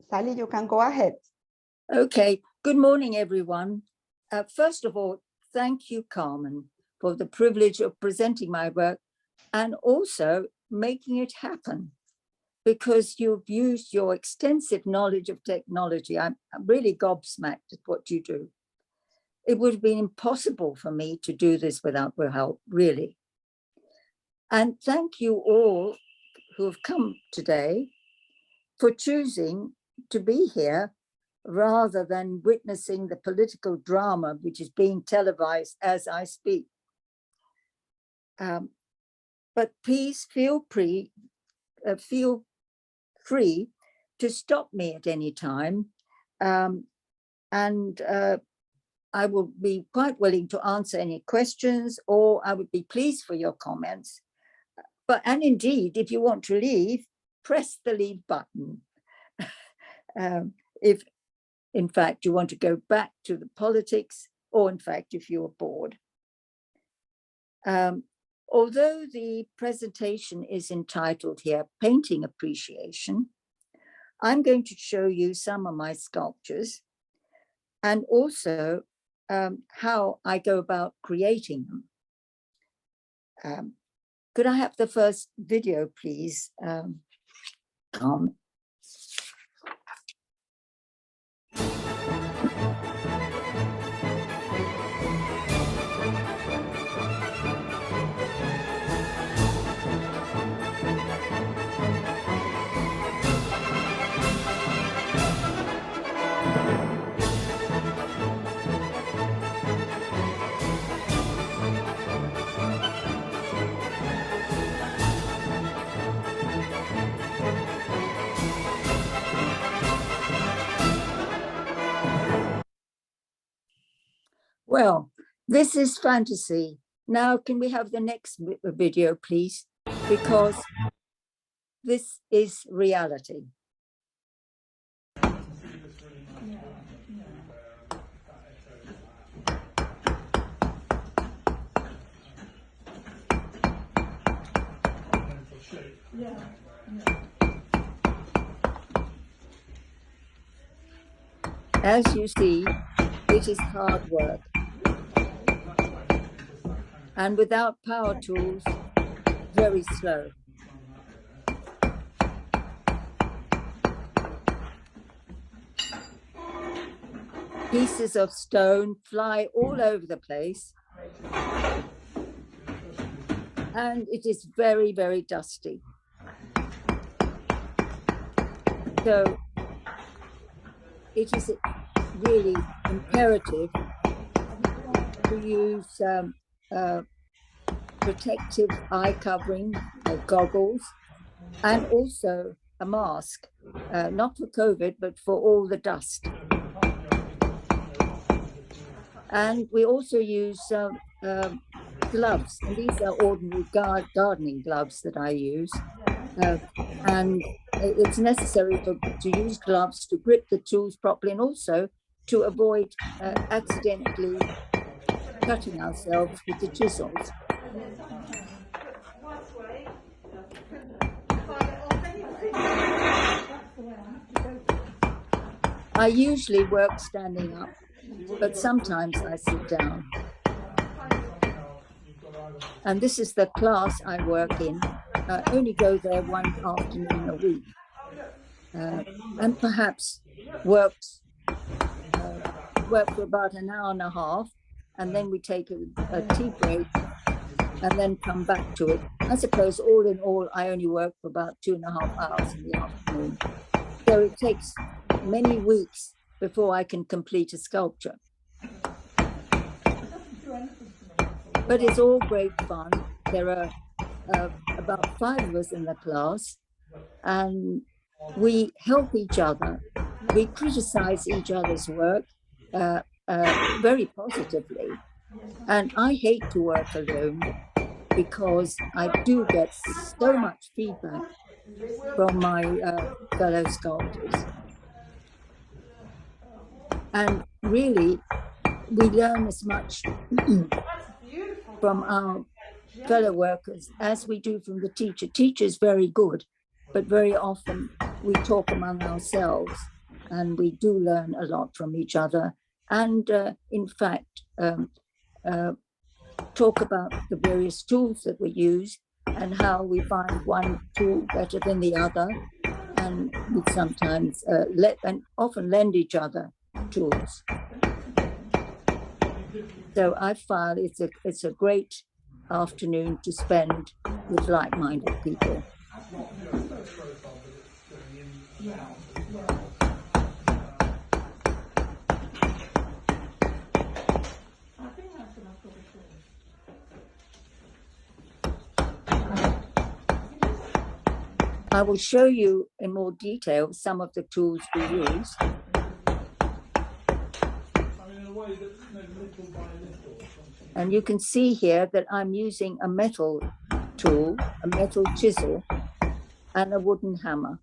Sally, you can go ahead. Okay, good morning, everyone. First of all, thank you, Carmen, for the privilege of presenting my work and also making it happen, because you've used your extensive knowledge of technology. I'm really gobsmacked at what you do. It would have been impossible for me to do this without your help, really. And thank you all who have come today for choosing to be here rather than witnessing the political drama which is being televised as I speak. But please feel free to stop me at any time, and I will be quite willing to answer any questions, or I would be pleased for your comments. And indeed, if you want to leave, press the leave button. If in fact you want to go back to the politics, or in fact if you're bored. Although the presentation is entitled here Painting Appreciation, I'm going to show you some of my sculptures and also how I go about creating them. Could I have the first video, please, Carmen? Well, this is fantasy. Now, can we have the next video, please? Because this is reality. As you see, it is hard work. And without power tools, very slow. Pieces of stone fly all over the place. And it is very, very dusty. So it is really imperative to use protective eye covering, goggles, and also a mask, not for COVID, but for all the dust. And we also use gloves, and these are ordinary gardening gloves that I use. And it's necessary to use gloves to grip the tools properly, and also to avoid accidentally cutting ourselves with the chisels. I usually work standing up, but sometimes I sit down. And this is the class I work in. I only go there one afternoon a week, and perhaps work for about an hour and a half, and then we take a tea break and then come back to it. I suppose all in all, I only work for about 2.5 hours in the afternoon. So it takes many weeks before I can complete a sculpture. But it's all great fun. There are about 5 of us in the class, and we help each other. We criticize each other's work very positively. And I hate to work alone because I do get so much feedback from my fellow sculptors. And really, we learn as much from our fellow workers as we do from the teacher. Teacher is very good, but very often we talk among ourselves and we do learn a lot from each other. And in fact, talk about the various tools that we use and how we find one tool better than the other. And we sometimes often lend each other tools. So I find it's a great afternoon to spend with like-minded people. I will show you in more detail some of the tools we use. And you can see here that I'm using a metal tool, a metal chisel, and a wooden hammer.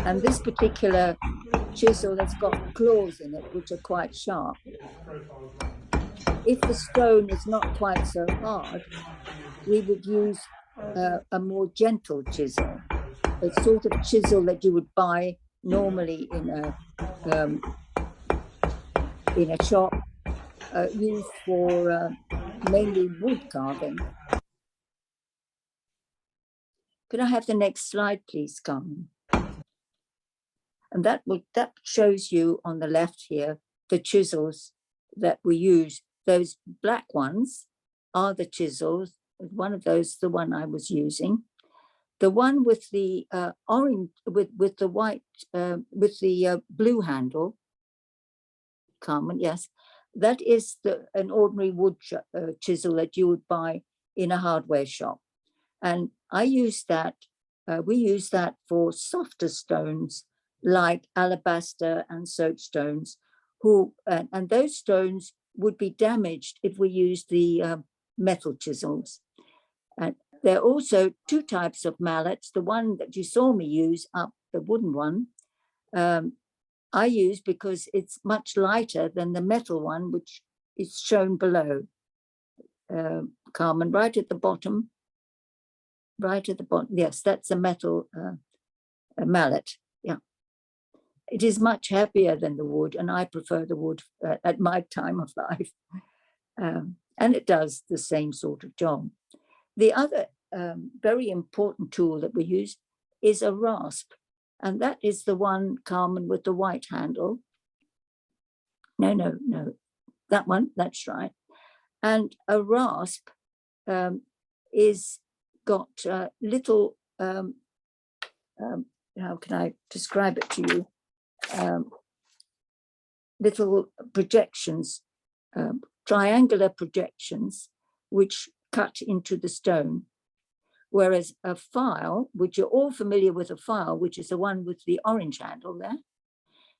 And this particular chisel has got claws in it, which are quite sharp. If the stone is not quite so hard, we would use a more gentle chisel, a sort of chisel that you would buy normally in a shop, used for mainly wood carving. Could I have the next slide, please, Carmen? And that shows you on the left here the chisels that we use. Those black ones are the chisels. One of those, the one I was using. The one with the orange, with the white, with the blue handle, Carmen, yes, that is an ordinary wood chisel that you would buy in a hardware shop. And I use that, we use that for softer stones like alabaster and soapstones, and those stones would be damaged if we used the metal chisels. And there are also two types of mallets. The one that you saw me use up, the wooden one, I use because it's much lighter than the metal one, which is shown below. Carmen, right at the bottom. Right at the bottom. Yes, that's a metal a mallet. Yeah. It is much heavier than the wood, and I prefer the wood at my time of life. And it does the same sort of job. The other very important tool that we use is a rasp. And that is the one, Carmen, with the white handle. No. That one, that's right. And a rasp is got little, how can I describe it to you? Little projections, triangular projections, which cut into the stone. Whereas a file, which you're all familiar with, a file, which is the one with the orange handle there,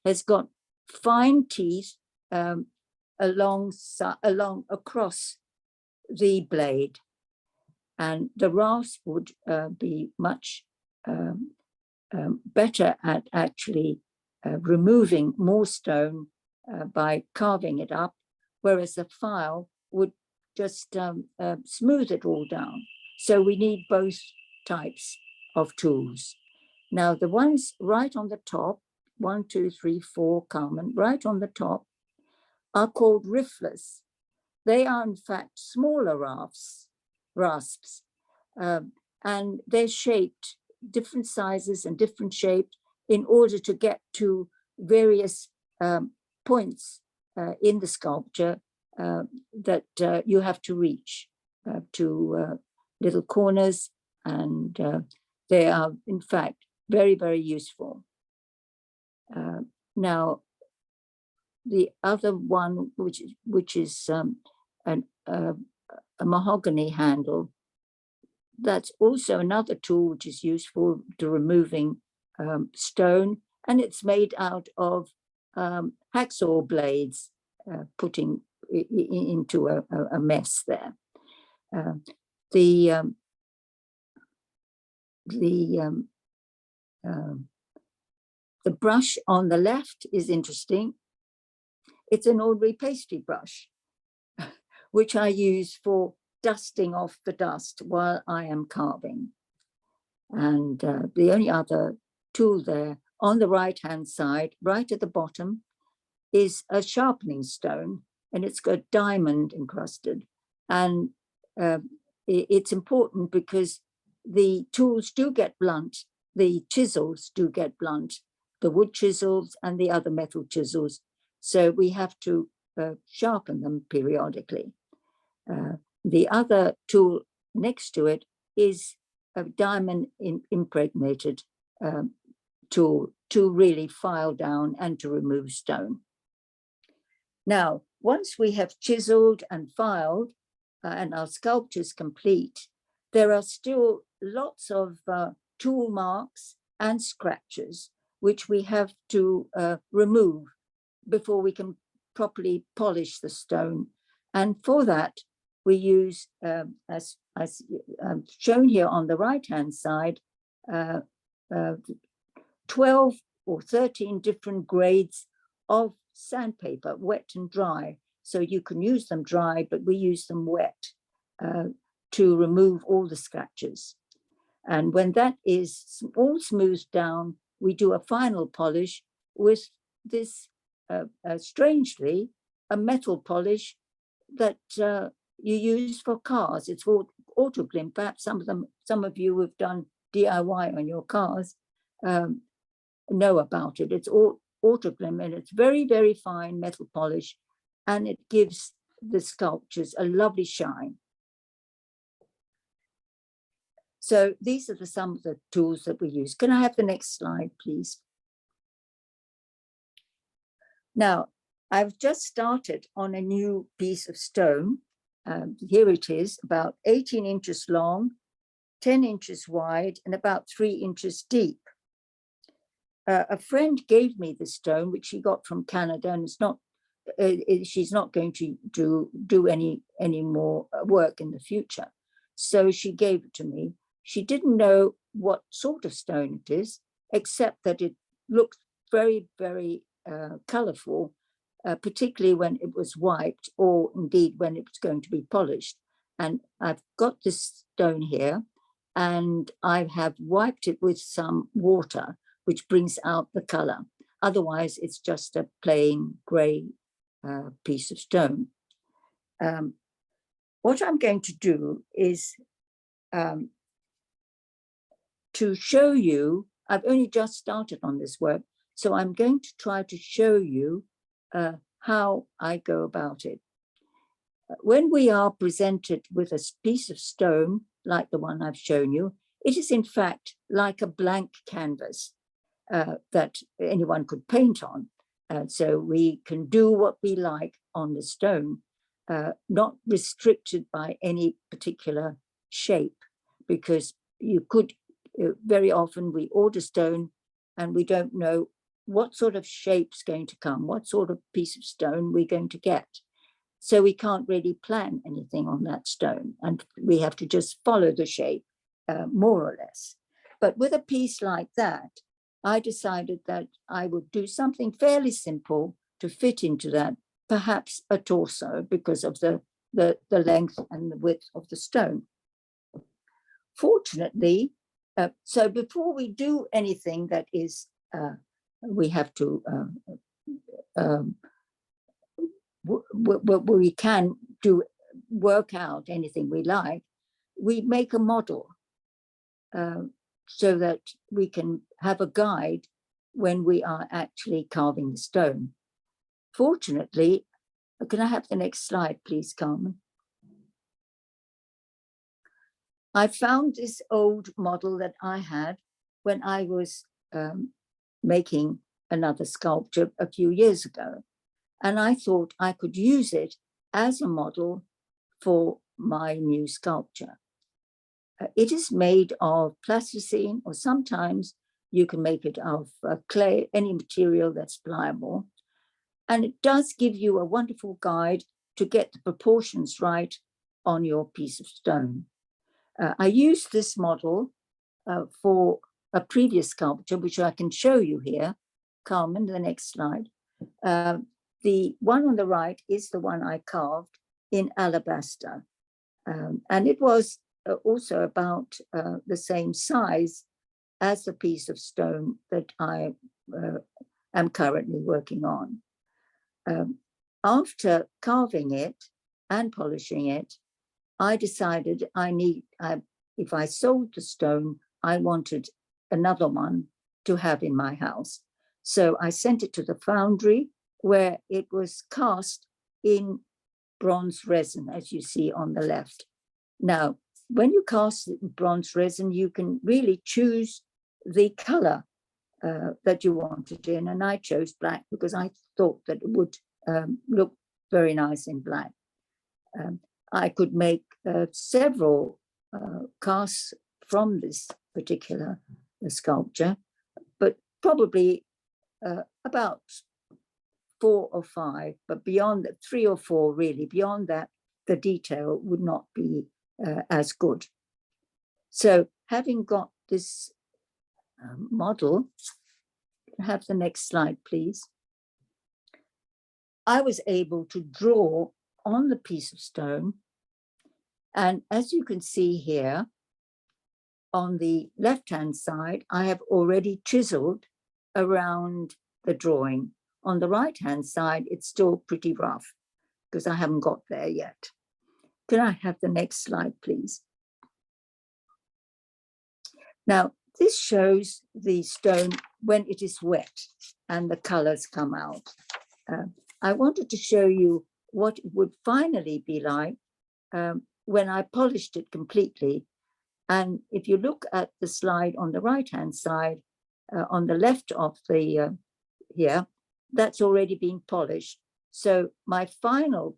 has got fine teeth across the blade. And the rasp would be much better at actually removing more stone by carving it up, whereas the file would just smooth it all down. So we need both types of tools. Now, the ones right on the top, 1, 2, 3, 4, Carmen, right on the top, are called rifflers. They are, in fact, smaller rasps, and they're shaped different sizes and different shapes in order to get to various points in the sculpture that you have to reach to little corners, and they are, in fact, very, very useful. Now, the other one, which is a mahogany handle, that's also another tool which is useful to removing stone, and it's made out of hacksaw blades, putting into a mess there. The brush on the left is interesting. It's an ordinary pastry brush, which I use for dusting off the dust while I am carving. And the only other tool there. On the right-hand side, right at the bottom, is a sharpening stone, and it's got diamond encrusted. And it's important because the tools do get blunt, the chisels do get blunt, the wood chisels and the other metal chisels. So we have to sharpen them periodically. The other tool next to it is a diamond impregnated tool to really file down and to remove stone. Now, once we have chiseled and filed and our sculpture is complete, there are still lots of tool marks and scratches which we have to remove before we can properly polish the stone. And for that, we use, as shown here on the right-hand side, 12 or 13 different grades of sandpaper, wet and dry. So you can use them dry, but we use them wet to remove all the scratches. And when that is all smoothed down, we do a final polish with this, strangely, a metal polish that you use for cars. It's called autoglym. Perhaps some of you who've done DIY on your cars know about it. It's all autoglym, and it's very, very fine metal polish, and it gives the sculptures a lovely shine. So these are some of the tools that we use. Can I have the next slide, please? Now, I've just started on a new piece of stone. Here it is, about 18 inches long, 10 inches wide, and about 3 inches deep. A friend gave me the stone, which she got from Canada, and it's not, she's not going to do any more work in the future. So she gave it to me. She didn't know what sort of stone it is, except that it looked very, very colorful, particularly when it was wiped, or indeed when it was going to be polished. And I've got this stone here, and I have wiped it with some water, which brings out the color. Otherwise, it's just a plain gray piece of stone. What I'm going to do is to show you, I've only just started on this work, so I'm going to try to show you how I go about it. When we are presented with a piece of stone, like the one I've shown you, it is in fact like a blank canvas that anyone could paint on. So we can do what we like on the stone, not restricted by any particular shape, because you could, very often we order stone and we don't know what sort of shape's going to come, what sort of piece of stone we're going to get. So we can't really plan anything on that stone, and we have to just follow the shape, more or less. But with a piece like that, I decided that I would do something fairly simple to fit into that, perhaps a torso, because of the length and the width of the stone. Fortunately, so before we do anything that is, we have to, we can work out anything we like, we make a model so that we can have a guide when we are actually carving the stone. Fortunately, can I have the next slide, please, Carmen? I found this old model that I had when I was making another sculpture a few years ago. And I thought I could use it as a model for my new sculpture. It is made of plasticine, or sometimes you can make it of clay, any material that's pliable. And it does give you a wonderful guide to get the proportions right on your piece of stone. I used this model for a previous sculpture, which I can show you here. Carmen, the next slide. The one on the right is the one I carved in alabaster. And it was also about the same size as the piece of stone that I am currently working on. After carving it and polishing it, I decided if I sold the stone, I wanted another one to have in my house. So I sent it to the foundry where it was cast in bronze resin, as you see on the left. Now, when you cast bronze resin, you can really choose the color that you wanted in, and I chose black because I thought that it would look very nice in black. I could make several casts from this particular sculpture, but probably about 4 or 5, but beyond that, 3 or 4 really, beyond that, the detail would not be as good. So having got this model, have the next slide, please. I was able to draw on the piece of stone. And as you can see here, on the left-hand side, I have already chiseled around the drawing. On the right-hand side, it's still pretty rough because I haven't got there yet. Can I have the next slide, please? Now, this shows the stone when it is wet and the colors come out. I wanted to show you what it would finally be like when I polished it completely. And if you look at the slide on the right-hand side, on the left of the here, that's already been polished. So my final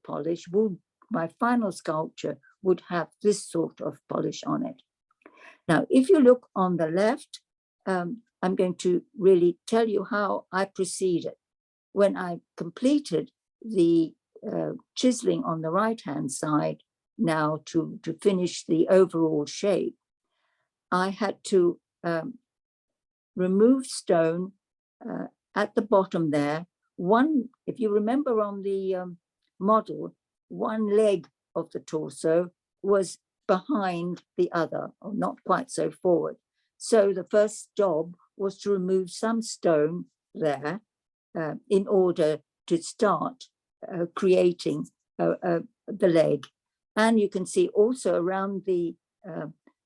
my final sculpture would have this sort of polish on it. Now, if you look on the left, I'm going to really tell you how I proceeded. When I completed the chiseling on the right-hand side, now to finish the overall shape, I had to remove stone at the bottom there. If you remember on the model, one leg of the torso was behind the other, or not quite so forward. So the first job was to remove some stone there in order to start creating the leg. And you can see also around the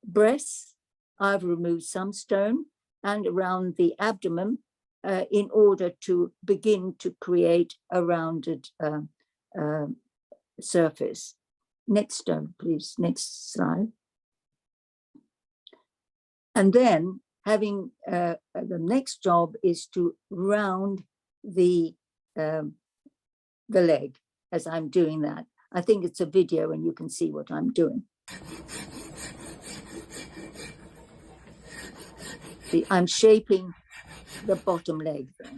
breasts, I've removed some stone, and around the abdomen in order to begin to create a rounded surface. Next stone, please, next slide. And then having the next job is to round the leg as I'm doing that. I think it's a video and you can see what I'm doing. See, I'm shaping the bottom leg there.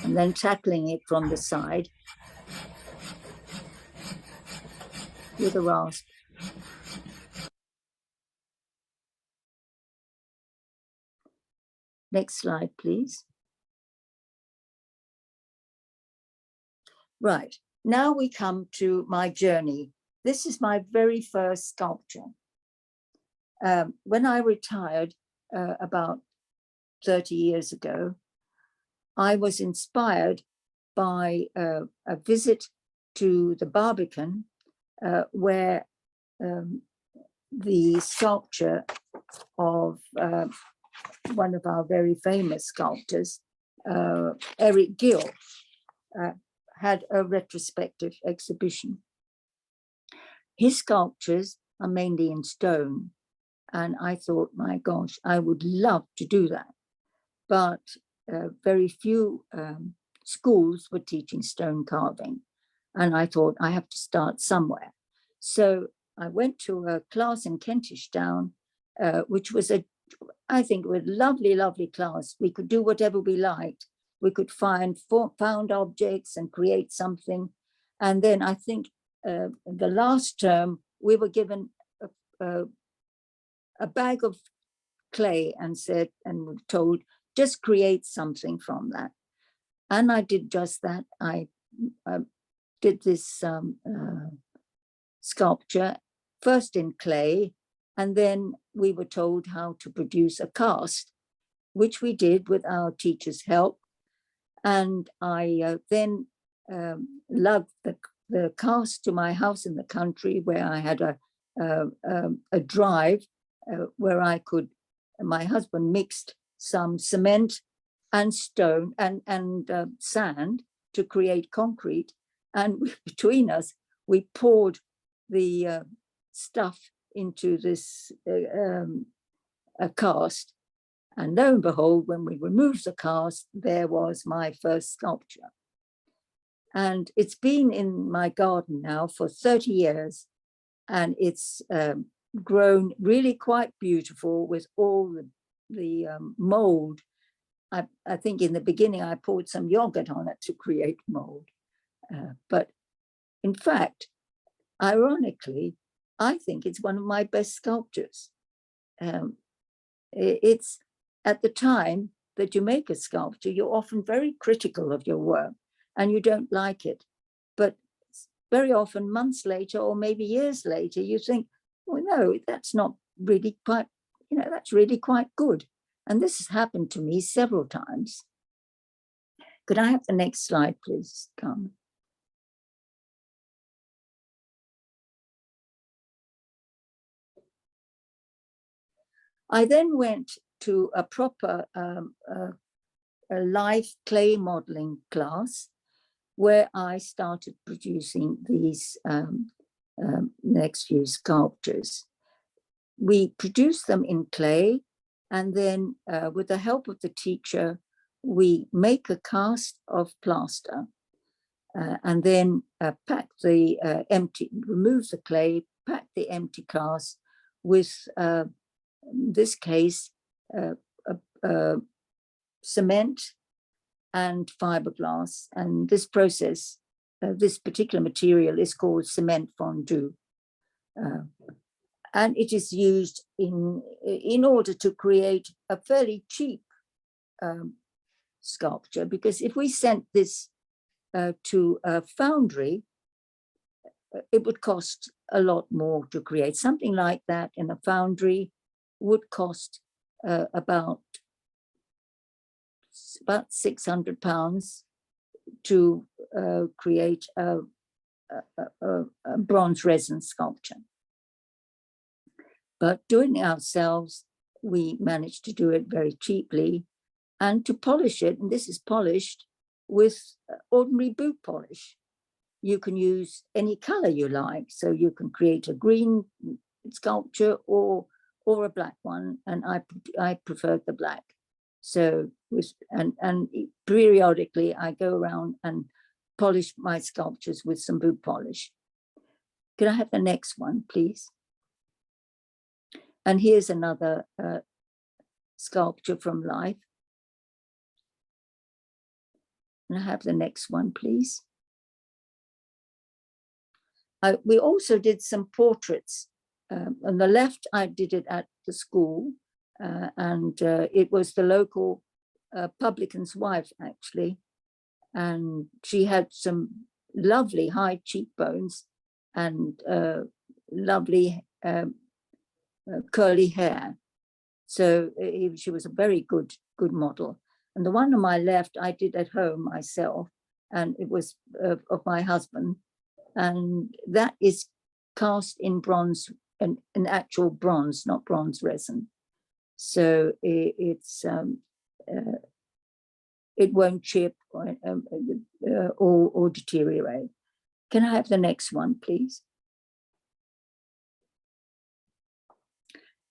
And then tackling it from the side with a rasp. Next slide, please. Right, now we come to my journey. This is my very first sculpture. When I retired about 30 years ago, I was inspired by a visit to the Barbican, where the sculpture of one of our very famous sculptors, Eric Gill, had a retrospective exhibition. His sculptures are mainly in stone, and I thought, my gosh, I would love to do that. But very few schools were teaching stone carving, and I thought I have to start somewhere. So I went to a class in Kentish Town, which was I think a lovely, lovely class. We could do whatever we liked. We could find found objects and create something. And then I think the last term, we were given a bag of clay and were told, just create something from that. And I did just that. I did this sculpture, first in clay, and then we were told how to produce a cast, which we did with our teacher's help. And I then lugged the cast to my house in the country, where I had a drive where I could, my husband mixed some cement and stone and sand to create concrete. And between us, we poured the stuff into this a cast. And lo and behold, when we removed the cast, there was my first sculpture. And it's been in my garden now for 30 years. And it's grown really quite beautiful with all the mold. I think in the beginning, I poured some yogurt on it to create mold. But in fact, ironically, I think it's one of my best sculptures. It's at the time that you make a sculpture, you're often very critical of your work and you don't like it. But very often months later, or maybe years later, you think, well, no, that's not really quite, that's really quite good. And this has happened to me several times. Could I have the next slide, please, Carmen? I then went to a proper a live clay modeling class, where I started producing these next few sculptures. We produced them in clay, and then with the help of the teacher, we make a cast of plaster and then pack the remove the clay, pack the empty cast with, in this case, cement and fiberglass. And this process, this particular material is called cement fondue. And it is used in order to create a fairly cheap sculpture, because if we sent this to a foundry, it would cost a lot more to create. Something like that in a foundry would cost about £600 to create a bronze resin sculpture. But doing it ourselves, we managed to do it very cheaply, and to polish it, and this is polished with ordinary boot polish. You can use any color you like, so you can create a green sculpture or a black one, and I preferred the black. So and periodically I go around and polish my sculptures with some boot polish. Could I have the next one, please? And here's another sculpture from life. And I have the next one, please. We also did some portraits. On the left, I did it at the school, and it was the local publican's wife, actually. And she had some lovely high cheekbones and lovely curly hair. So she was a very good model. And the one on my left, I did at home myself, and it was of my husband. And that is cast in bronze, an actual bronze, not bronze resin. So it won't chip or deteriorate. Can I have the next one, please?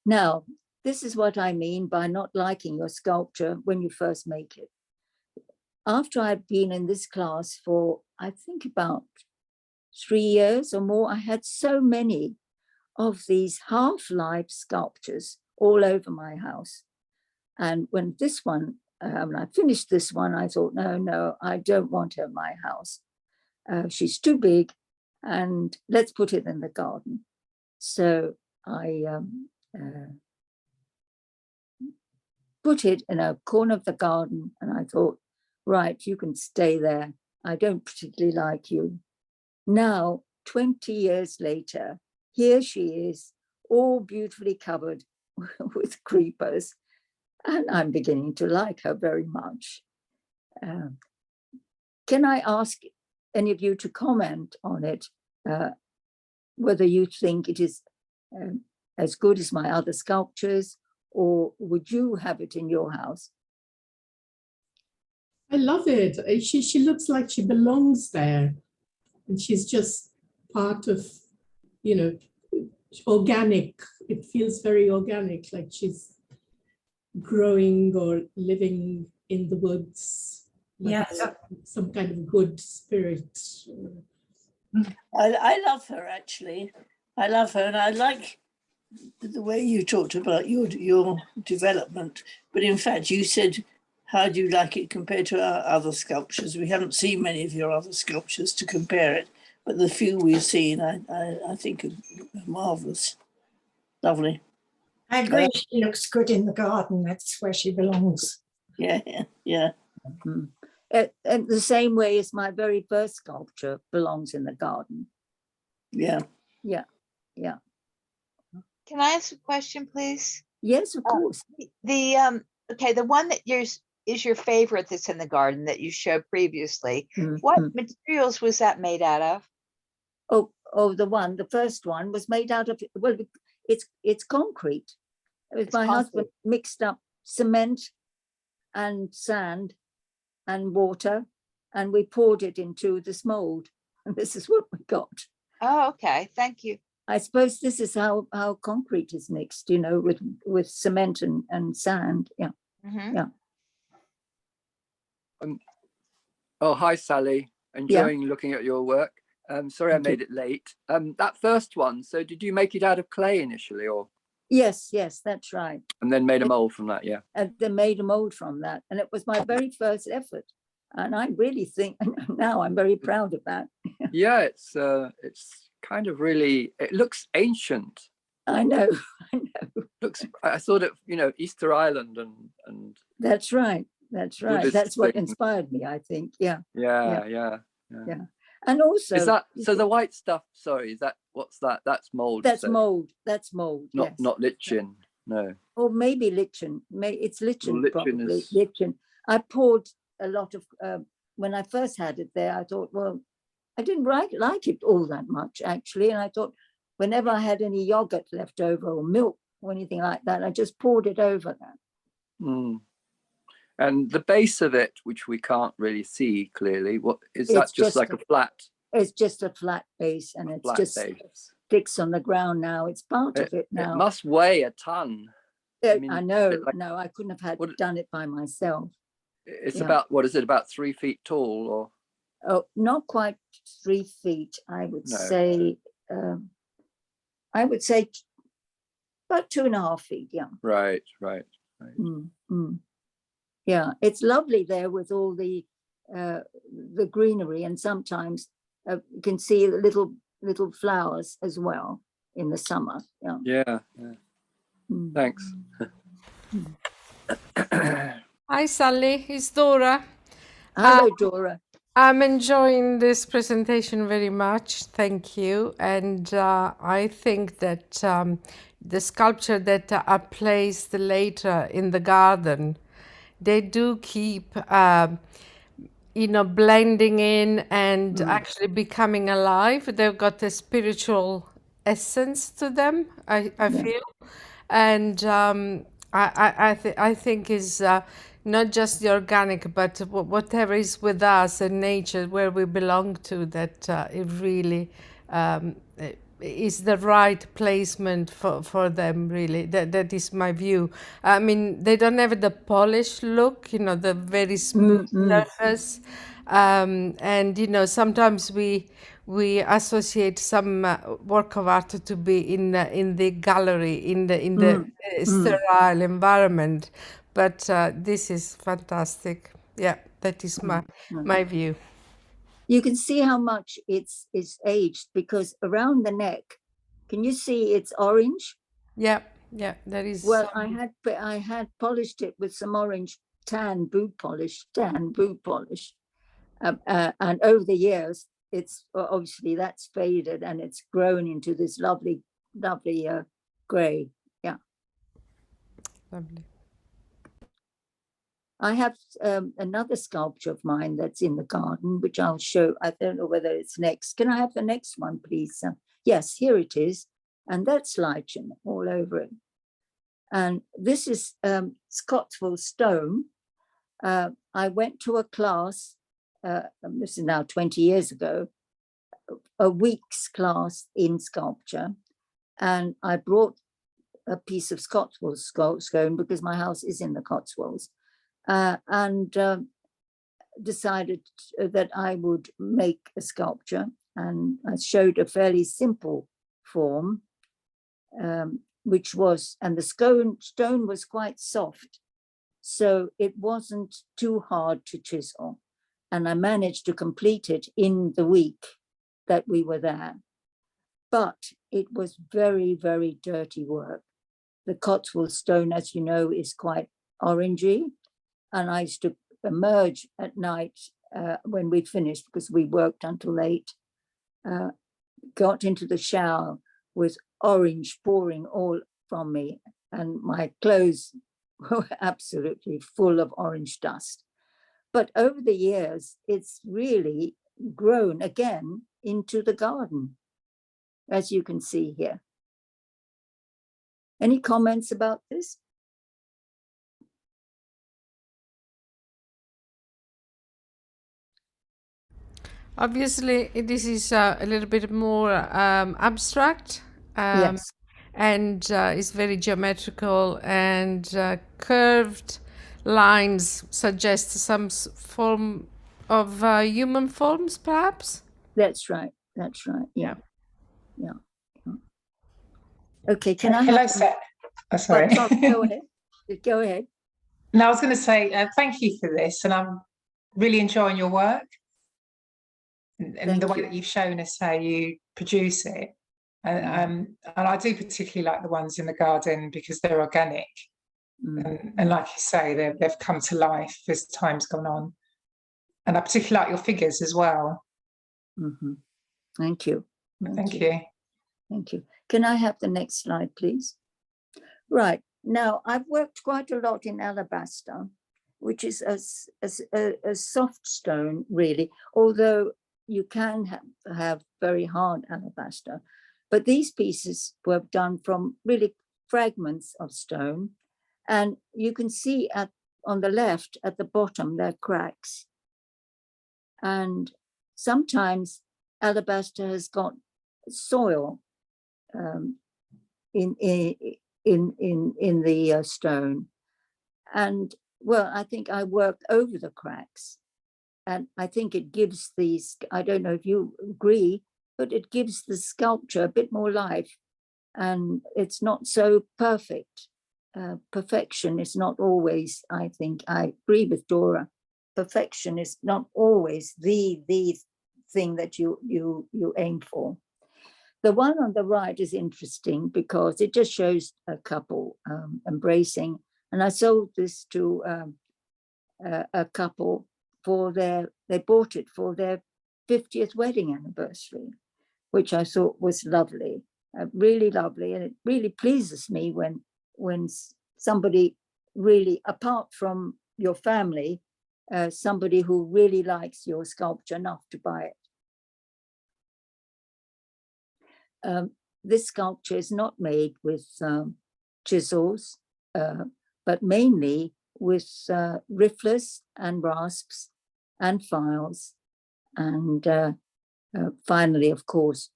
Now, this is what I mean by not liking your sculpture when you first make it. After I'd been in this class for, I think, about 3 years or more, I had so many of these half-life sculptures all over my house. And when this one, when I finished this one, I thought, no, I don't want her in my house. She's too big, and let's put it in the garden. So I put it in a corner of the garden, and I thought, right, you can stay there. I don't particularly like you. Now, 20 years later, here she is, all beautifully covered with creepers, and I'm beginning to like her very much. Can I ask any of you to comment on it, whether you think it is as good as my other sculptures, or would you have it in your house? I love it. She looks like she belongs there, and she's just part of, you know, organic. It feels very organic, like she's growing or living in the woods. Like Yes. some kind of good spirit. I love her, actually. I love her, and I like the way you talked about your development. But in fact, you said, how do you like it compared to our other sculptures? We haven't seen many of your other sculptures to compare it, but the few we've seen, I think are marvellous. Lovely. I agree. She looks good in the garden. That's where she belongs. Yeah. Mm-hmm. And the same way as my very first sculpture belongs in the garden. Yeah. Can I ask a question, please? Yes, of course. Okay, the one that is your favorite that's in the garden that you showed previously. What materials was that made out of? The first one was made out of, well, it's concrete. My husband mixed up cement and sand and water, and we poured it into this mold, and this is what we got. Oh, okay, thank you. I suppose this is how concrete is mixed, you know, with cement and sand. Yeah. Mm-hmm. Yeah. Oh, hi, Sally. Enjoying looking at your work. Sorry I made it late. That first one, so did you make it out of clay initially, or? Yes, that's right. And then made a mold from that, yeah. And they made a mold from that, and it was my very first effort. And I really think now I'm very proud of that. Yeah, it's kind of really, it looks ancient. I know. Looks, I thought of, you know, Easter Island and. That's right. Buddhist That's what thing. inspired me, I think. Yeah. And also, is that so? The white stuff. Sorry, is that what's that? That's mold. That's mold. That's mold. Not lichen. No. Or maybe lichen. It's lichen. Well, probably lichen. I poured a lot of when I first had it there. I thought, well, I didn't like it all that much actually, and I thought whenever I had any yogurt left over or milk or anything like that, I just poured it over that. And the base of it, which we can't really see clearly, what is that? Just like a flat? It's just a flat base, and it's just sticks on the ground now. It's part of it now. It must weigh a ton. I know. No, I couldn't have done it by myself. It's about, what is it, about 3 feet tall, or? Oh, not quite 3 feet. I would say about 2.5 feet. Yeah. Right. Yeah, it's lovely there with all the greenery, and sometimes you can see the little flowers as well in the summer. Yeah. Thanks. Hi, Sally. It's Dora. Hello, Dora. I'm enjoying this presentation very much. Thank you. And I think that the sculpture that are placed later in the garden, they do keep, blending in and actually becoming alive. They've got a spiritual essence to them, I feel. And I think is not just the organic, but whatever is with us and nature, where we belong to, that it really is the right placement for them, really. That is my view. I mean, they don't have the polished look, the very smooth surface. And, sometimes we associate some work of art to be in the gallery, in the sterile environment. But this is fantastic. Yeah, that is my view. You can see how much it's aged, because around the neck, can you see it's orange? Yeah, that is. Well, I had polished it with some orange tan boot polish. And over the years, it's obviously that's faded and it's grown into this lovely grey. Yeah. Lovely. I have another sculpture of mine that's in the garden, which I'll show. I don't know whether it's next. Can I have the next one, please? Yes, here it is. And that's lichen all over it. And this is Scotswold stone. I went to a class, this is now 20 years ago, a week's class in sculpture. And I brought a piece of Scotswold stone because my house is in the Cotswolds. And decided that I would make a sculpture, and I showed a fairly simple form, which was, and the stone was quite soft, so it wasn't too hard to chisel, and I managed to complete it in the week that we were there. But it was very, very dirty work. The Cotswold stone, as you know, is quite orangey. And I used to emerge at night when we'd finished, because we worked until late, got into the shower with orange pouring all from me, and my clothes were absolutely full of orange dust. But over the years, it's really grown again into the garden, as you can see here. Any comments about this? Obviously, this is a little bit more abstract. Yes. And it's very geometrical, and curved lines suggest some form of human forms, perhaps. That's right. That's right. Yeah. Yeah. Okay. Can I say? Oh, sorry. Go ahead. Go ahead. No, I was going to say thank you for this, and I'm really enjoying your work and the way that you've shown us how you produce it. And I do particularly like the ones in the garden because they're organic, and like you say, they've come to life as time's gone on. And I particularly like your figures as well. Mm-hmm. Thank you. Thank you. Thank you. Can I have the next slide, please? Right. Now, I've worked quite a lot in alabaster, which is a soft stone, really, although you can have very hard alabaster. But these pieces were done from really fragments of stone. And you can see on the left, at the bottom, there are cracks. And sometimes alabaster has got soil in the stone. And well, I think I worked over the cracks. And I think it gives these, I don't know if you agree, but it gives the sculpture a bit more life. And it's not so perfect. Perfection is not always, I think, I agree with Dora, perfection is not always the thing that you aim for. The one on the right is interesting because it just shows a couple embracing. And I sold this to a couple they bought it for their 50th wedding anniversary, which I thought was lovely, really lovely. And it really pleases me when somebody really, apart from your family, somebody who really likes your sculpture enough to buy it. This sculpture is not made with chisels, but mainly with rifflers and rasps and files, and finally, of course,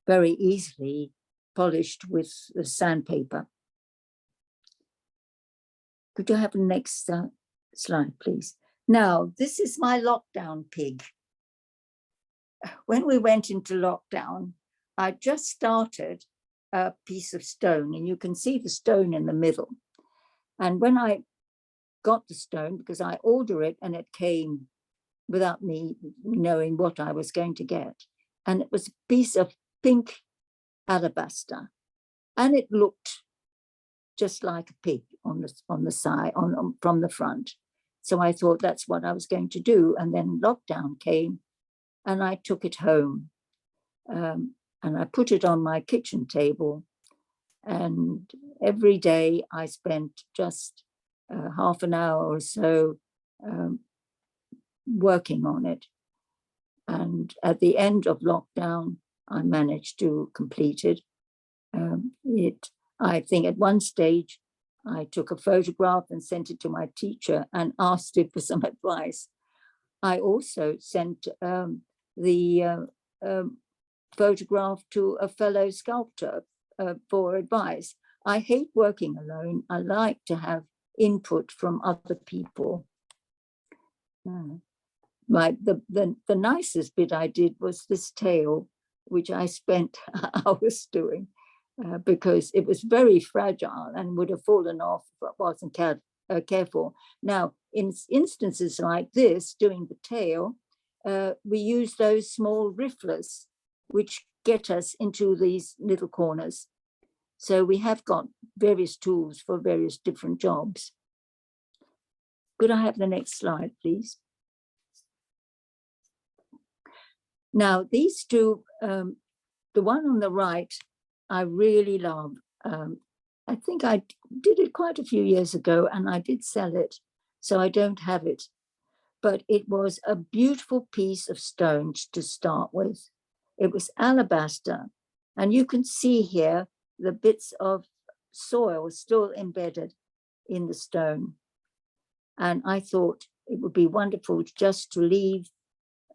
very easily polished with the sandpaper. Could you have the next slide, please? Now, this is my lockdown pig. When we went into lockdown, I just started a piece of stone, and you can see the stone in the middle. And when I got the stone, because I ordered it and it came without me knowing what I was going to get, and it was a piece of pink alabaster, and it looked just like a pig on the side, from the front. So I thought that's what I was going to do. And then lockdown came, and I took it home, and I put it on my kitchen table. And every day I spent just half an hour or so working on it. And at the end of lockdown, I managed to complete it. I think at one stage, I took a photograph and sent it to my teacher and asked him for some advice. I also sent the photograph to a fellow sculptor for advice. I hate working alone. I like to have input from other people. The nicest bit I did was this tail, which I spent hours doing because it was very fragile and would have fallen off if I wasn't careful. Now, in instances like this, doing the tail, we use those small rifflers, which get us into these little corners. So we have got various tools for various different jobs. Could I have the next slide, please? Now, these two, the one on the right, I really love. I think I did it quite a few years ago and I did sell it, so I don't have it. But it was a beautiful piece of stone to start with. It was alabaster, and you can see here the bits of soil still embedded in the stone. And I thought it would be wonderful just to leave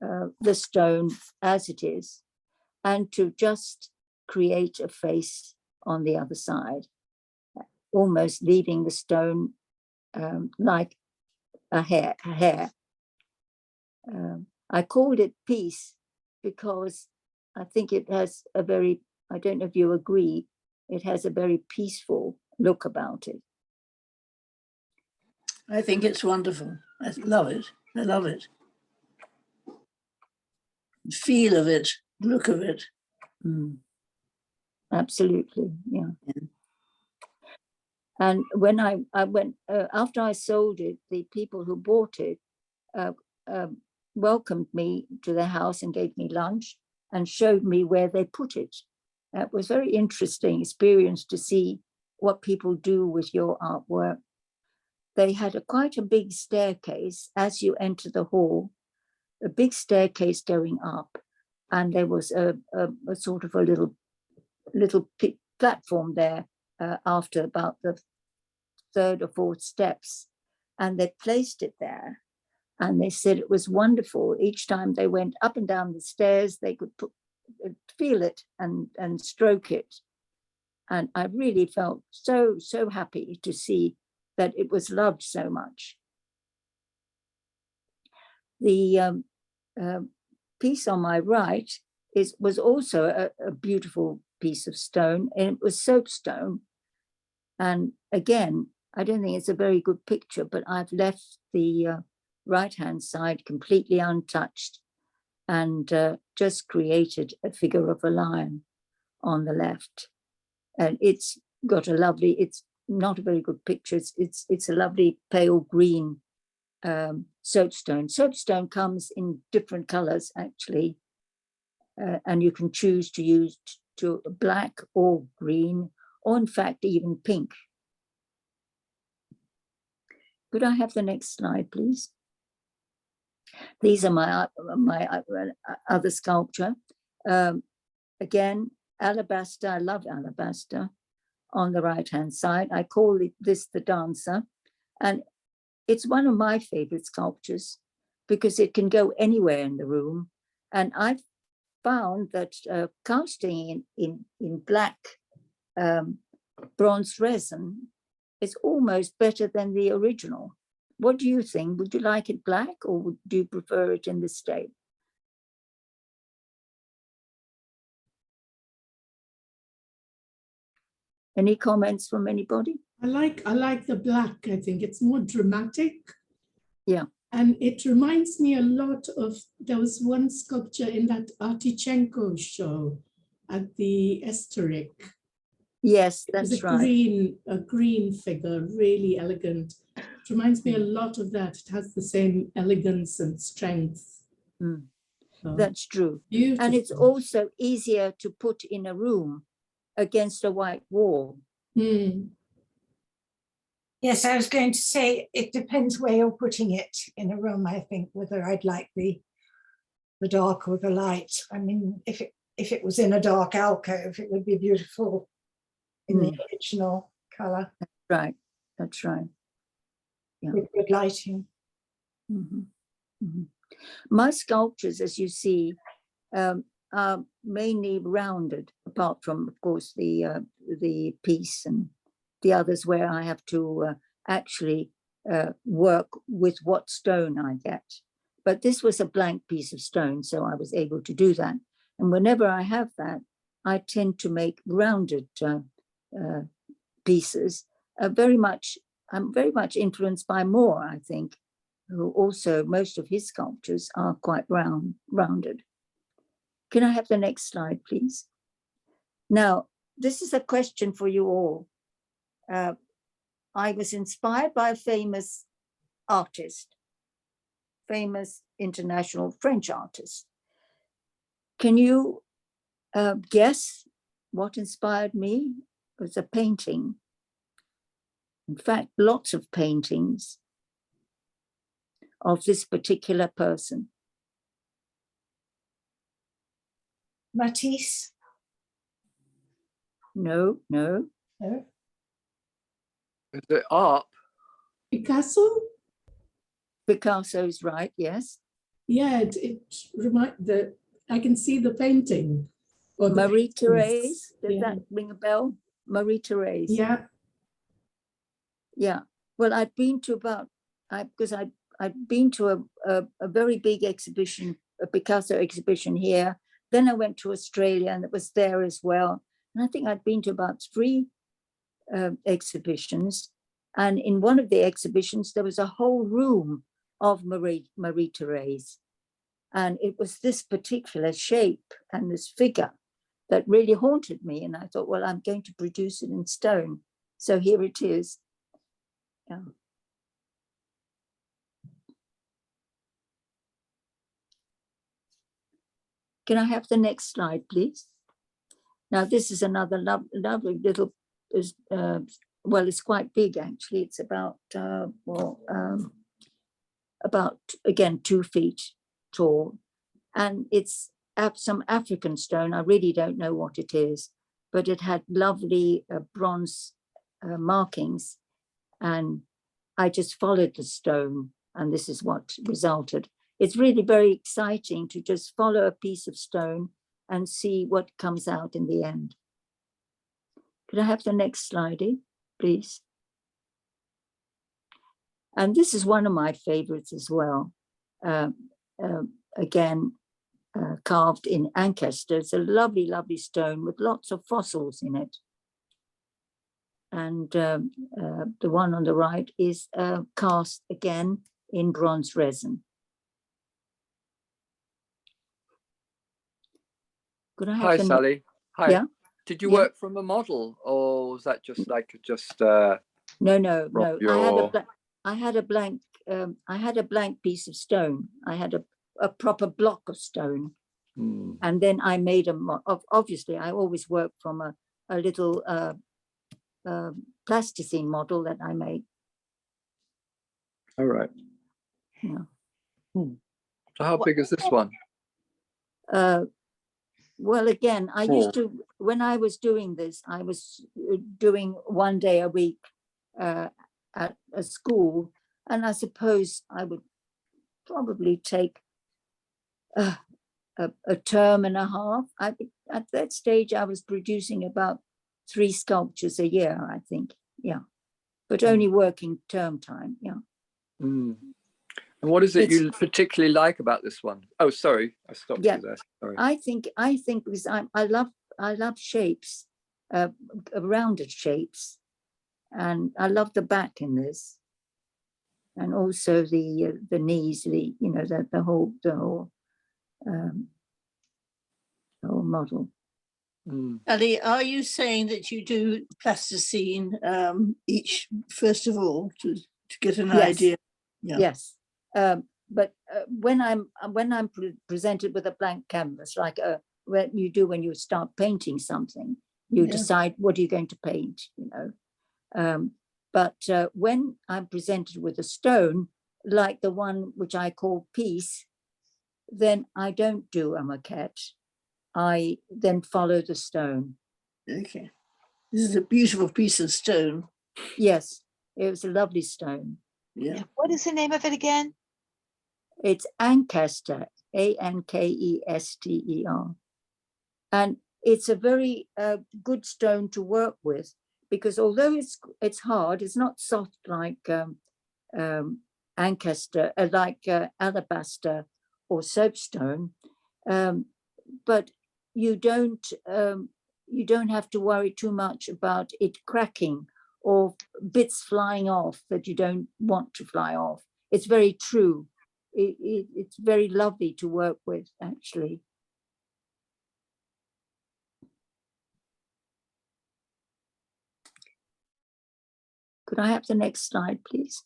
the stone as it is and to just create a face on the other side, almost leaving the stone like a hair. I called it peace because I think it has a very, I don't know if you agree, it has a very peaceful look about it. I think it's wonderful. I love it. I love it. Feel of it, look of it. Absolutely, yeah. And when I went, after I sold it, the people who bought it welcomed me to their house and gave me lunch and showed me where they put it. It was a very interesting experience to see what people do with your artwork. They had quite a big staircase as you enter the hall, a big staircase going up, and there was a sort of a little platform there after about the third or fourth steps, and they placed it there. And they said it was wonderful. Each time they went up and down the stairs, they could feel it and stroke it. And I really felt so happy to see that it was loved so much. The piece on my right was also a beautiful piece of stone, and it was soapstone. And again, I don't think it's a very good picture, but I've left the right-hand side completely untouched and just created a figure of a lion on the left. And it's got a lovely, it's not a very good picture, it's a lovely pale green soapstone. Soapstone comes in different colors actually, and you can choose to use black or green, or in fact even pink. Could I have the next slide, please? These are my other sculpture. Again, alabaster, I love alabaster on the right-hand side. I call this the dancer. And it's one of my favorite sculptures because it can go anywhere in the room. And I've found that casting in black bronze resin is almost better than the original. What do you think? Would you like it black, or do you prefer it in this state? Any comments from anybody? I like the black. I think it's more dramatic. Yeah. And it reminds me a lot of, there was one sculpture in that Artichenko show at the Esteric. Yes, that's right. A green figure, really elegant. It reminds me a lot of that. It has the same elegance and strength. Oh, That's true. beautiful. And it's also easier to put in a room against a white wall. Mm. Yes, I was going to say it depends where you're putting it in a room, I think, whether I'd like the dark or the light. I mean, if it was in a dark alcove, it would be beautiful in the original colour. Right, that's right. Yeah. With good lighting. Mhm, mhm. My sculptures, as you see, are mainly rounded, apart from, of course, the piece and the others where I have to actually work with what stone I get. But this was a blank piece of stone, so I was able to do that. And whenever I have that, I tend to make rounded pieces. I'm very much influenced by Moore, I think, who also, most of his sculptures are quite rounded. Can I have the next slide, please? Now, this is a question for you all. I was inspired by a famous artist, famous international French artist. Can you guess what inspired me? It was a painting. In fact, lots of paintings of this particular person. Matisse? No. No. Is it art? Picasso? Picasso's right, yes. Yeah, I can see the painting. Or the Marie-Therese, does yeah. that ring a bell? Marie-Therese. Yeah. Yeah. Well, I'd been to I'd been to a very big exhibition, a Picasso exhibition here. Then I went to Australia and it was there as well. And I think I'd been to about 3 exhibitions. And in one of the exhibitions, there was a whole room of Marie-Therese. And it was this particular shape and this figure that really haunted me. And I thought, well, I'm going to produce it in stone. So here it is. Yeah. Can I have the next slide, please? Now, this is another lovely little, well, it's quite big, actually. It's about, again, 2 feet tall. And it's some African stone. I really don't know what it is, but it had lovely bronze markings. And I just followed the stone, and this is what resulted. It's really very exciting to just follow a piece of stone and see what comes out in the end. Could I have the next slide, please? And this is one of my favorites as well. Again, carved in Ancaster. It's a lovely, lovely stone with lots of fossils in it. And the one on the right is cast again in bronze resin. Could I have Hi, Sally. Hi. Yeah. Did you work from a model, or was that just like No. Your... I had a blank piece of stone. I had a proper block of stone, and then I made obviously I always work from a little plasticine model that I made. All right. Yeah. So how big is this one? Well, again, I used to, when I was doing this, I was doing 1 day a week at a school, and I suppose I would probably take a term and a half. At that stage, I was producing about 3 sculptures a year, I think. Yeah, but only working term time. Yeah. And what is it you particularly like about this one? Oh, sorry, I stopped you there. Sorry. I think because I love shapes, rounded shapes, and I love the back in this, and also the knees, the whole model. Ali, are you saying that you do plasticine each, first of all, to get an idea? Yeah. Yes. but when I'm presented with a blank canvas, like what you do when you start painting something, you decide what are you going to paint, you know. But when I'm presented with a stone, like the one which I call Peace, then I don't do a maquette. I then follow the stone. Okay. This is a beautiful piece of stone. Yes, it was a lovely stone. Yeah. What is the name of it again? It's Ankester, Ankester. And it's a very good stone to work with, because although it's hard, it's not soft like Ancaster, like alabaster or soapstone, but you don't have to worry too much about it cracking or bits flying off that you don't want to fly off. It's very true. It's very lovely to work with, actually. Could I have the next slide, please?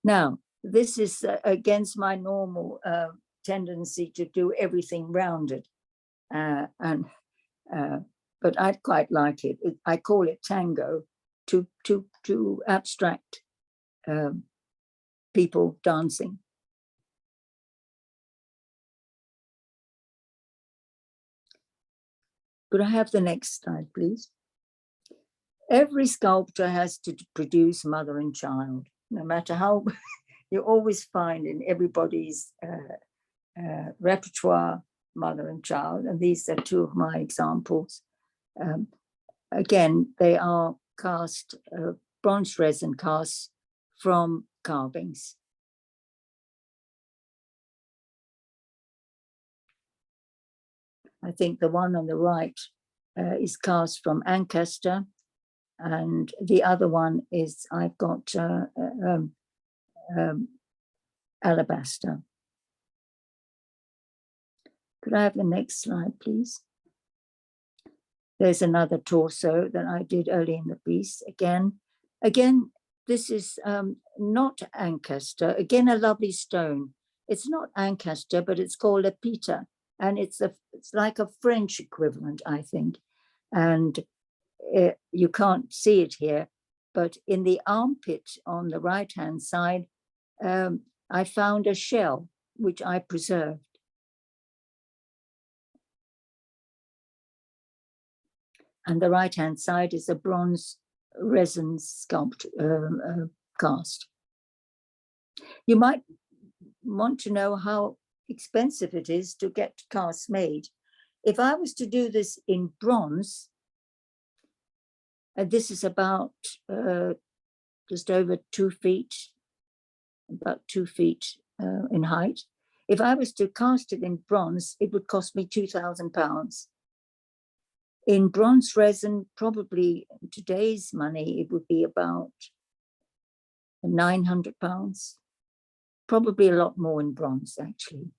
Now, this is against my normal tendency to do everything rounded, but I quite like it. I call it tango, to abstract people dancing. Could I have the next slide, please? Every sculptor has to produce mother and child, no matter how. You always find in everybody's repertoire mother and child, and these are two of my examples. Again, they are cast, bronze resin casts from carvings. I think the one on the right is cast from Ancaster, and the other one is, I've got alabaster. Could I have the next slide, please? There's another torso that I did early in the piece. Again, this is not Ancaster. Again, a lovely stone. It's not Ancaster, but it's called a Pita, and it's like a French equivalent, I think. And you can't see it here, but in the armpit on the right-hand side, I found a shell which I preserved. And the right-hand side is a bronze resin cast. You might want to know how expensive it is to get casts made. If I was to do this in bronze, this is about just over 2 feet, about 2 feet in height. If I was to cast it in bronze, it would cost me £2,000. In bronze resin, probably in today's money, it would be about £900. Probably a lot more in bronze, actually.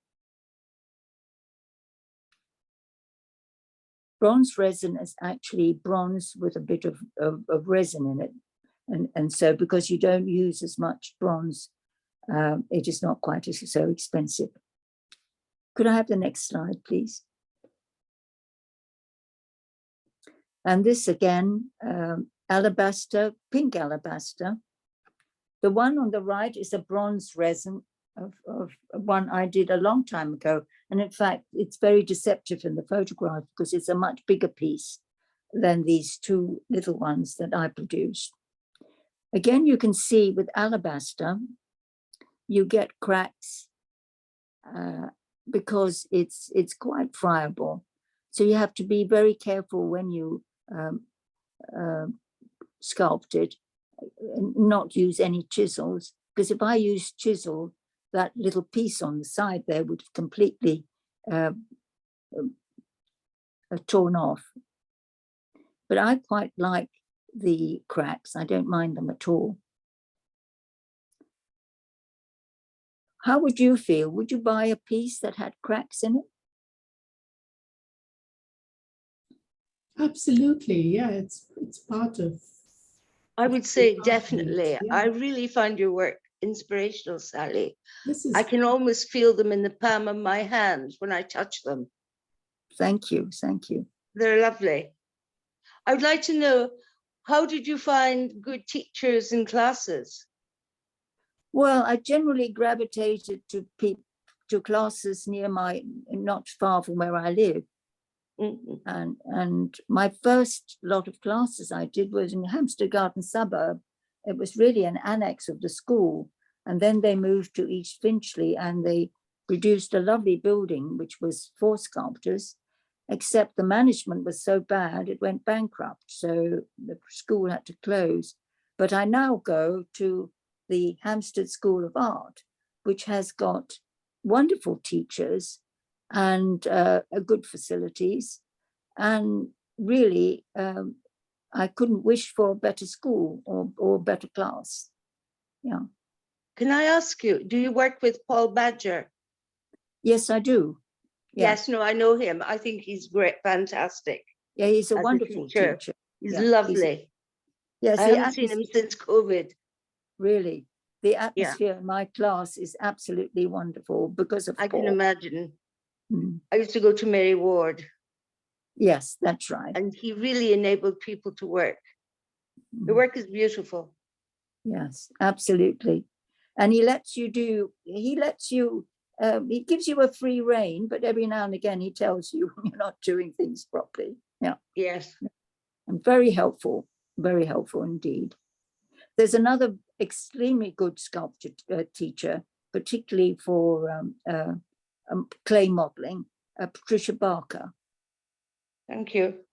Bronze resin is actually bronze with a bit of resin in it. And so because you don't use as much bronze, it is not quite so expensive. Could I have the next slide, please? And this again, alabaster, pink alabaster. The one on the right is a bronze resin of one I did a long time ago. And in fact, it's very deceptive in the photograph because it's a much bigger piece than these two little ones that I produced. Again, you can see with alabaster, you get cracks because it's quite friable. So you have to be very careful when you sculpt it, not use any chisels, because if I use chisel, that little piece on the side there would completely torn off. But I quite like the cracks. I don't mind them at all. How would you feel? Would you buy a piece that had cracks in it? Absolutely, yeah, it's part of I would say Complete. definitely. Yeah. I really find your work inspirational, Sally. This is I can almost feel them in the palm of my hand when I touch them. Thank you. Thank you. They're lovely. I would like to know, how did you find good teachers in classes? Well, I generally gravitated to classes near not far from where I live. Mm-hmm. And my first lot of classes I did was in Hampstead Garden suburb. It was really an annex of the school. And then they moved to East Finchley and they produced a lovely building, which was for sculptors, except the management was so bad, it went bankrupt. So the school had to close. But I now go to the Hampstead School of Art, which has got wonderful teachers and good facilities. And really, I couldn't wish for a better school or better class. Yeah. Can I ask you, do you work with Paul Badger? Yes, I do. Yeah. Yes, no, I know him. I think he's great, fantastic. Yeah, he's a as wonderful teacher. He's Yeah, lovely. Yes, I haven't seen him since COVID. Really, the atmosphere in my class is absolutely wonderful because of I Paul. can imagine. Mm. I used to go to Mary Ward. Yes, that's right. And he really enabled people to work. The work is beautiful. Yes, absolutely. And he gives you a free rein, but every now and again he tells you you're not doing things properly. Yeah. Yes. And very helpful indeed. There's another extremely good sculpture teacher, particularly for clay modeling, Patricia Barker. Thank you.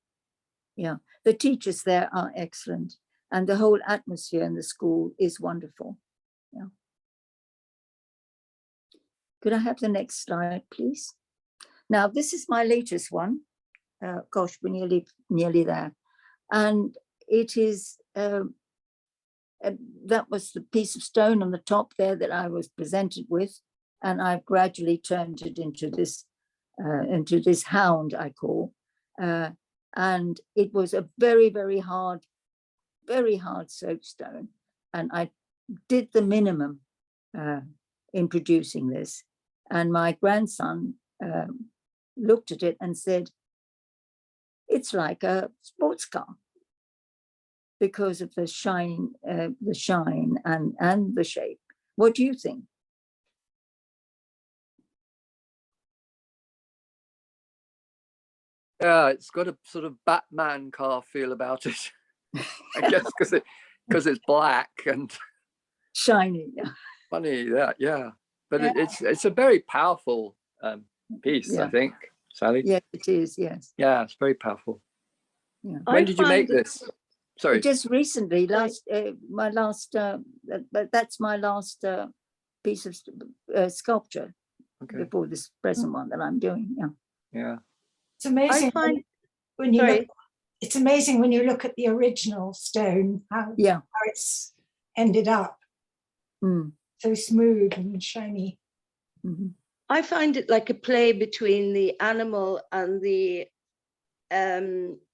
Yeah, the teachers there are excellent, and the whole atmosphere in the school is wonderful. Yeah. Could I have the next slide, please? Now, this is my latest one. Gosh, we're nearly there. And it is, that was the piece of stone on the top there that I was presented with. And I've gradually turned it into this hound, I call. And it was a very, very hard soapstone. And I did the minimum in producing this. And my grandson looked at it and said, it's like a sports car because of the shine and the shape. What do you think? Yeah, it's got a sort of Batman car feel about it. I guess because it's black and shiny. Yeah. Funny that, yeah. But yeah. It's a very powerful piece, I think, Sally. Yeah, it is. Yes. Yeah, it's very powerful. Yeah. When did you make this? Sorry. Just recently. That's my last piece of sculpture before this present one that I'm doing. Yeah. Yeah. It's amazing when you look. It's amazing when you look at the original stone how it's ended up so smooth and shiny. Mm-hmm. I find it like a play between the animal and the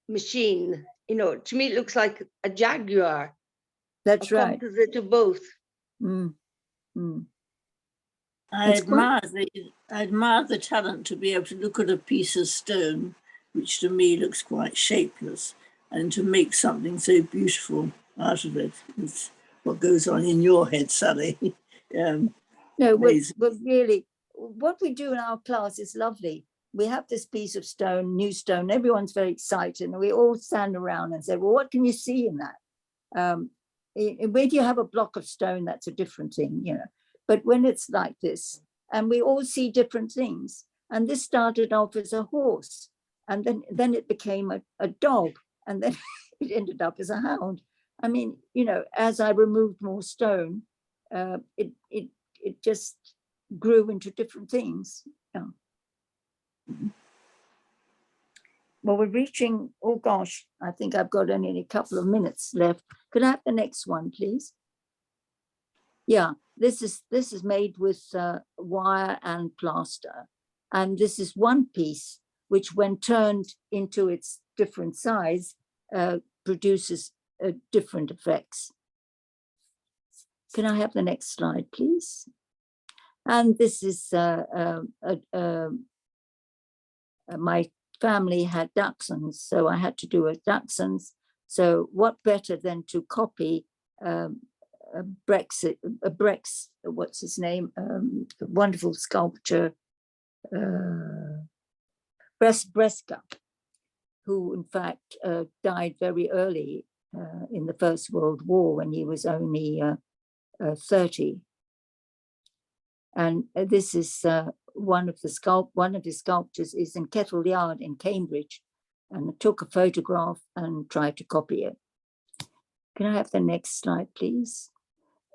machine. You know, to me, it looks like a jaguar. That's right. Composite of both. Mm. Mm. I admire the talent to be able to look at a piece of stone, which to me looks quite shapeless, and to make something so beautiful out of it. It's what goes on in your head, Sally. No, but really, what we do in our class is lovely. We have this piece of stone, new stone. Everyone's very excited, and we all stand around and say, "Well, what can you see in that?" When you have a block of stone, that's a different thing, you know. But when it's like this, and we all see different things, and this started off as a horse, and then it became a dog, and then it ended up as a hound. I mean, you know, as I removed more stone, it just grew into different things. Yeah. Well, we're reaching, oh gosh, I think I've got only a couple of minutes left. Could I have the next one, please? Yeah, this is made with wire and plaster. And this is one piece, which when turned into its different size, produces different effects. Can I have the next slide, please? And this is my family had dachshunds, so I had to do a dachshunds. So what better than to copy what's his name? Wonderful sculptor, Breska, who in fact died very early in the First World War when he was only 30. And this is one of his sculptures is in Kettle Yard in Cambridge, and I took a photograph and tried to copy it. Can I have the next slide, please?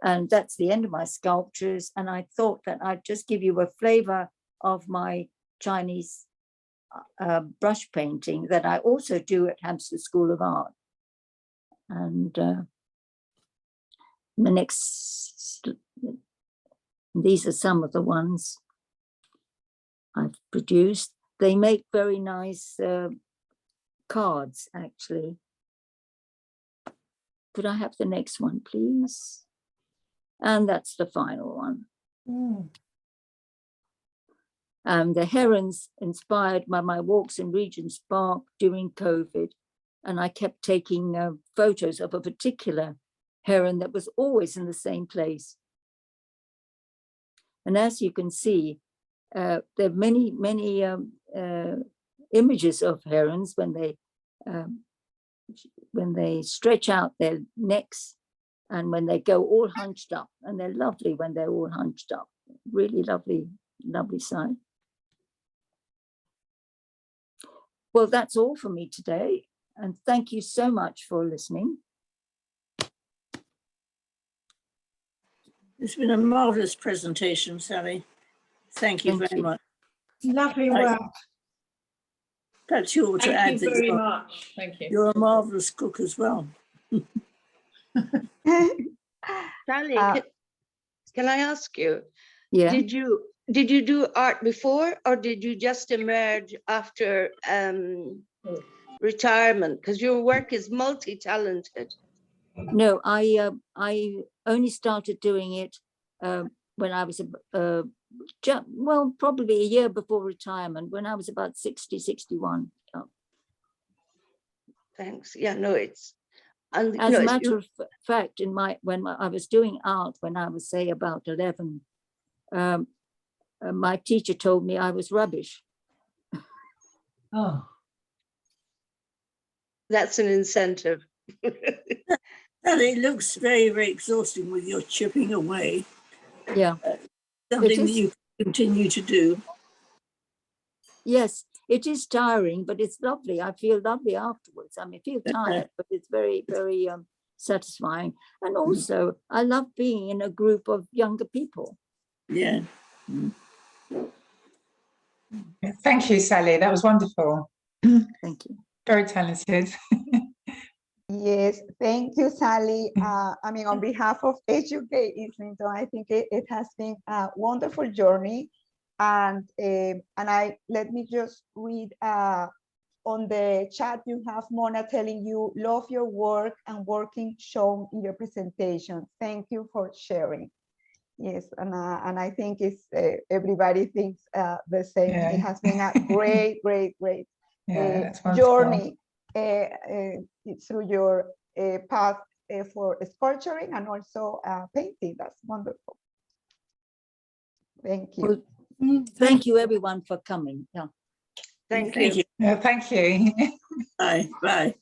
And that's the end of my sculptures. And I thought that I'd just give you a flavor of my Chinese brush painting that I also do at Hampstead School of Art. And the next, these are some of the ones I've produced. They make very nice cards, actually. Could I have the next one, please? And that's the final one. The herons inspired by my walks in Regent's Park during COVID. And I kept taking photos of a particular heron that was always in the same place. And as you can see, there are many images of herons when they stretch out their necks and when they go all hunched up, and they're lovely when they're all hunched up. Really lovely, lovely sight. Well, that's all for me today. And thank you so much for listening. It's been a marvelous presentation, Sally. Thank you very much. Lovely work. Perhaps you ought to add that very much. Thank you. you're a marvelous cook as well. Sally, can I ask you? Yeah. Did you do art before, or did you just emerge after retirement? Because your work is multi-talented. No, I only started doing it when I was probably a year before retirement, when I was about 60, 61. Thanks. Yeah, no, it's. And As a matter of fact, when I was doing art, when I was say about 11, my teacher told me I was rubbish. Oh, that's an incentive. And it looks very, very exhausting with your chipping away. Yeah. Something that you continue to do. Yes, it is tiring, but it's lovely. I feel lovely afterwards. I mean, I feel tired, but it's very, very satisfying. And also, I love being in a group of younger people. Yeah. Thank you, Sally. That was wonderful. Thank you. Very talented. Yes, thank you, Sally. I mean, on behalf of HUK Islington, I think it has been a wonderful journey. And let me just read on the chat, you have Mona telling you, love your work and working shown in your presentation. Thank you for sharing. Yes, and I think it's everybody thinks the same. Yeah. It has been a great journey through your path for sculpturing and also painting. That's wonderful. Thank you. Well, thank you, everyone, for coming. Yeah. Thank you. Yeah, thank you. Bye. Bye.